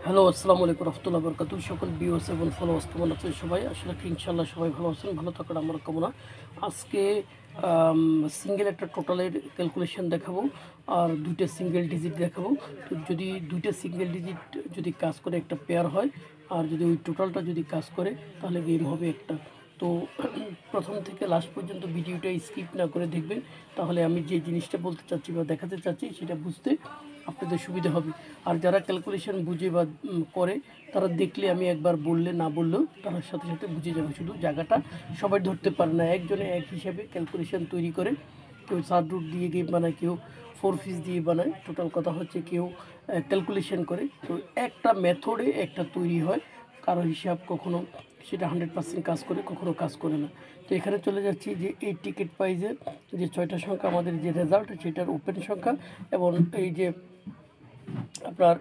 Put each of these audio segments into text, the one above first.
Hello, আসসালামু আলাইকুম রহমতুল্লাহ বরকাতুহ। সকল ভিউয়ার্স এবং ফলোয়ার্স কেমন আছেন সবাই? আসলে কি ইনশাআল্লাহ সবাই ভালো আছেন। ভালো থাকার আমার কামনা। আজকে সিঙ্গেল একটা টোটালের ক্যালকুলেশন দেখাবো আর দুইটা সিঙ্গেল ডিজিট দেখাবো। তো যদি দুইটা সিঙ্গেল ডিজিট যদি কাজ করে একটা পেয়ার হয়, আর যদি ওই টোটালটা যদি কাজ করে তাহলে গেম হবে একটা। তো প্রথম থেকে লাস্ট পর্যন্ত ভিডিওটা স্কিপ না করে দেখবেন, তাহলে আমি যে জিনিসটা বলতে চাচ্ছি বা দেখাতে চাচ্ছি সেটা বুঝতে আপনাদের সুবিধা হবে। আর যারা ক্যালকুলেশন বুঝে বা করে তারা দেখলে আমি একবার বললে না বললেও তার সাথে সাথে বুঝে যাবে। শুধু জায়গাটা সবাই ধরতে পারে না, একজনে এক হিসাবে ক্যালকুলেশন তৈরি করে। কেউ চার রুট দিয়ে গেম বানায়, কেউ ফোর পিস দিয়ে বানায়। টোটাল কথা হচ্ছে কেউ ক্যালকুলেশন করে। তো একটা মেথডে একটা তৈরি হয়, কারো হিসাব কখনো সেটা 100% কাজ করে, কখনো কাজ করে না। তো এখানে চলে যাচ্ছি যে এই টিকিট প্রাইজের যে 6টা সংখ্যা আমাদের যে রেজাল্ট সেটার ওপেন সংখ্যা, এবং এই যে আপনার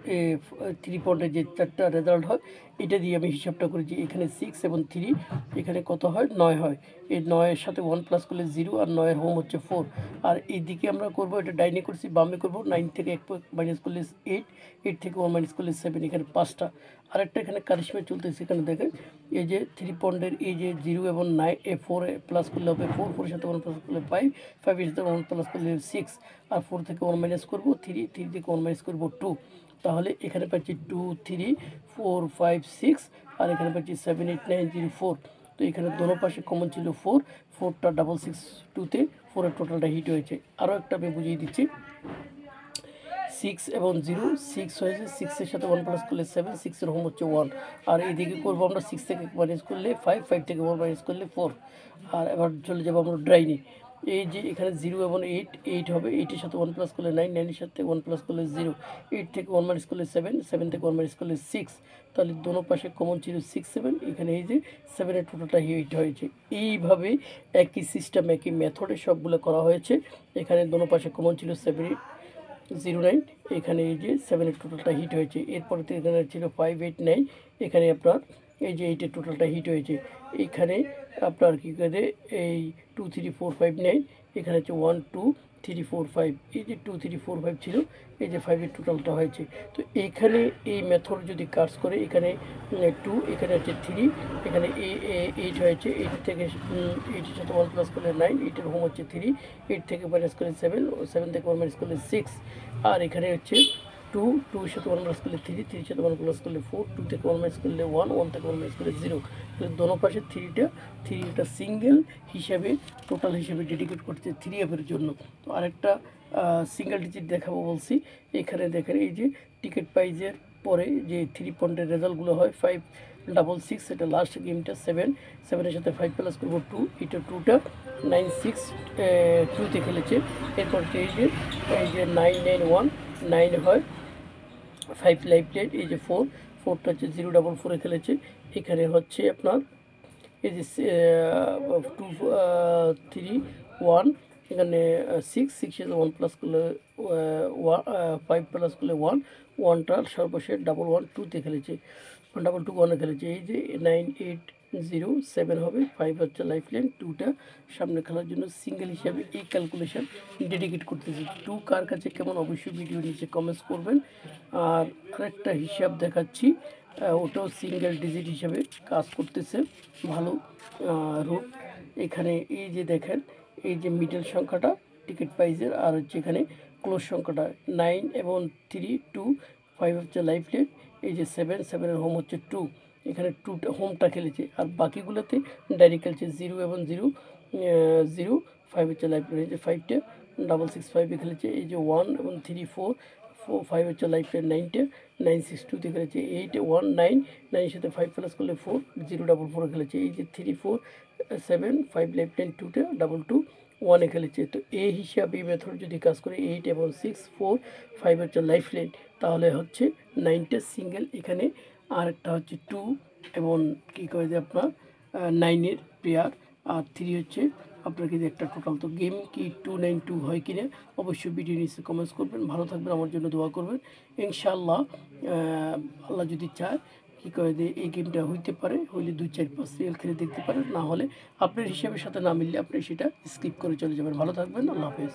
3 পয়েন্টের যে 4টা রেজাল্ট হয় এটা দিয়ে আমি হিসাবটা করেছি। এখানে 6 এবং 3, এখানে কত হয় 9 হয়। এই 9-এর সাথে 1 প্লাস করলে 0, আর 9-এর হোম হচ্ছে 4। আর এইদিকে আমরা করব, এটা ডাইনে করছি, বামে করব। 9 থেকে 1 মাইনাস করলে 8, 8 থেকে 1 মাইনাস করলে 7, এখানে 5টা। আরেকটা এখানে কারিশমা চলতেছে, এখানে দেখেন এই যে 3 পয়েন্টের এই যে 0 এবং 9 4 প্লাস করলে হবে 4, 4 এর সাথে 1 প্লাস করলে 5, 5 এর সাথে 1 প্লাস করলে 6, আর 4 থেকে 1 মাইনাস করব 3, 3 থেকে 1 মাইনাস করব 2। তাহলে এখানে পাচ্ছি 2 3 4 5 6, আর এখানে পাচ্ছি 7 8 9 0 4। তো এখানে দোনো পাশে কমন ছিল 4, 4টা ডাবল 6 2তে 4-এর টোটালটা হিট হয়েছে। আরও একটা আমি বুঝিয়ে দিচ্ছি, 6 এবং 0, 6 হয়েছে, 6-এর সাথে 1 প্লাস করলে 7, 6-এর হোম হচ্ছে 1। আর এইদিকে করবো আমরা 6 থেকে মাইনাস করলে 5, 5 থেকে 1 মাইনাস করলে 4। আর এবার চলে যাবো আমরা ড্রাইনি। এই যে এখানে 0 এবং 8, 8 হবে, 8-এর সাথে 1 প্লাস করলে 9, 9-এর সাথে 1 প্লাস করলে 0, 8 থেকে 1 মাইনাস করলে 7, 7 থেকে 1 মাইনাস করলে 6। তাহলে দোনো পাশে কমন ছিল 6 7, এখানে এই যে 7-এর টোটালটা হিট হয়েছে। এইভাবে একই সিস্টেম একই মেথডে সবগুলো করা হয়েছে। এখানে দোনো পাশে কমন ছিল 7 09, এখানে এই যে 7-এর টোটালটা হিট হয়েছে। এরপরে তো এখানে ছিল 5 8 9, এখানে আপনার এই যে 8-এর টোটালটা হিট হয়েছে। এখানে আপনার কী করে এই 2 3 4 5 9, এখানে হচ্ছে 1 2 3 4 5, এই যে 2 3 4 5 ছিল, এই যে 5-এর টোটালটা হয়েছে। তো এইখানে এই মেথড যদি কাজ করে, এখানে 2, এখানে হচ্ছে 3, এখানে 8 হয়েছে, 8 থেকে 8-এর সাথে 1 প্লাস করলে 9, 8-এর হোম হচ্ছে 3, 8 থেকে মাইনাস করলে 7, 7 থেকে 1 মাইনাস করলে 6। আর এখানে হচ্ছে 2, 2-এর সাথে 1 প্লাস করলে 3, 3-এর সাথে 1 প্লাস করলে 4, 2 থেকে 1 মাইনাস করলে 1, 1 থেকে 1 মাইনাস করলে 0। তাহলে দোনো পাশে 3টা সিঙ্গেল হিসাবে টোটাল হিসাবে ডেডিকেট করছে 3F-এর জন্য। তো আরেকটা সিঙ্গেল ডিজিট দেখাবো বলছি। এখানে দেখেন এই যে টিকিট প্রাইজের পরে যে 3 পয়েন্টের রেজাল্টগুলো হয় 5 ডাবল 6, এটা লাস্ট গেমটা 7, 7-এর সাথে 5 প্লাস করবো 2, এটা 2টা 9 6 2-তে খেলেছে। এরপর এই যে 9 9 1, 9 হয়, 5 লাইফ প্লেট, এই যে 4, 4টা হচ্ছে 0 ডাবল 4-এ খেলেছে। এখানে হচ্ছে আপনার এই যে 2 3 1, এখানে 6, 6-এর 1 প্লাস করলে 5 প্লাস করলে 1, 1টা সর্বশেষ ডাবল 1 2-তে খেলেছে, ডাবল 2 1-এ খেলেছে। এই যে 9 8 0 7 হবে, 5 হচ্ছে লাইফ লাইন, 2টা সামনে খেলার জন্য সিঙ্গেল হিসাবে এই ক্যালকুলেশন ডেডিকেট করতেছি। 2 কার কাছে কেমন অবশ্যই ভিডিও নিচে কমেন্টস করবেন। আর আরেকটা হিসাব দেখাচ্ছি, ওটাও সিঙ্গেল ডিজিট হিসাবে কাজ করতেছে ভালো রুট। এখানে এই যে দেখেন এই যে মিডল সংখ্যাটা টিকিট প্রাইজের, আর হচ্ছে এখানে ক্লোজ সংখ্যাটা 9 এবং 3 2, 5 হচ্ছে লাইফ লেট, এই যে 7, 7-এর হোম হচ্ছে 2, এখানে 2টা হোমটা খেলেছে। আর বাকিগুলোতে ডাইরেক্ট খেলছে 0 এবং 0 0, 5 হচ্ছে লাইফ লেট, এই যে 5টা ডাবল 6 5-এ খেলেছে। এই যে 1 এবং 3 4, 5 হচ্ছে লাইফ লেট, 9টা 9 6 2-তে খেলেছে। 8 1 9, 9-এর সাথে 5 প্লাস করলে 4, 0 ডাবল 4-এ খেলেছে। এই যে 3 4 7 5 লাইফ লেট, 2টা ডাবল 2 1-এ খেলেছে। তো এই হিসাবে মেথড যদি কাজ করে 8 এবং 6 4 5 হচ্ছে লাইফ লেট, তাহলে হচ্ছে 9টা সিঙ্গেল। এখানে আরেকটা হচ্ছে 2 এবং কী করে যে আপনার 9-এর পেয়ার, আর 3 হচ্ছে আপনার কি একটা টোটাল। তো গেম কি 292 হয় কি না অবশ্যই ভিডিও নিচে কমেন্টস করবেন। ভালো থাকবেন, আমার জন্য দোয়া করবেন ইনশাআল্লাহ। আল্লাহ যদি চায় কী করে যে এই গেমটা হইতে পারে, হইলে 2 4 5 সিরিয়াল খেলে দেখতে পারেন, না হলে আপনার হিসাবের সাথে না মিললে আপনি সেটা স্কিপ করে চলে যাবেন। ভালো থাকবেন, আল্লাহ হাফেজ।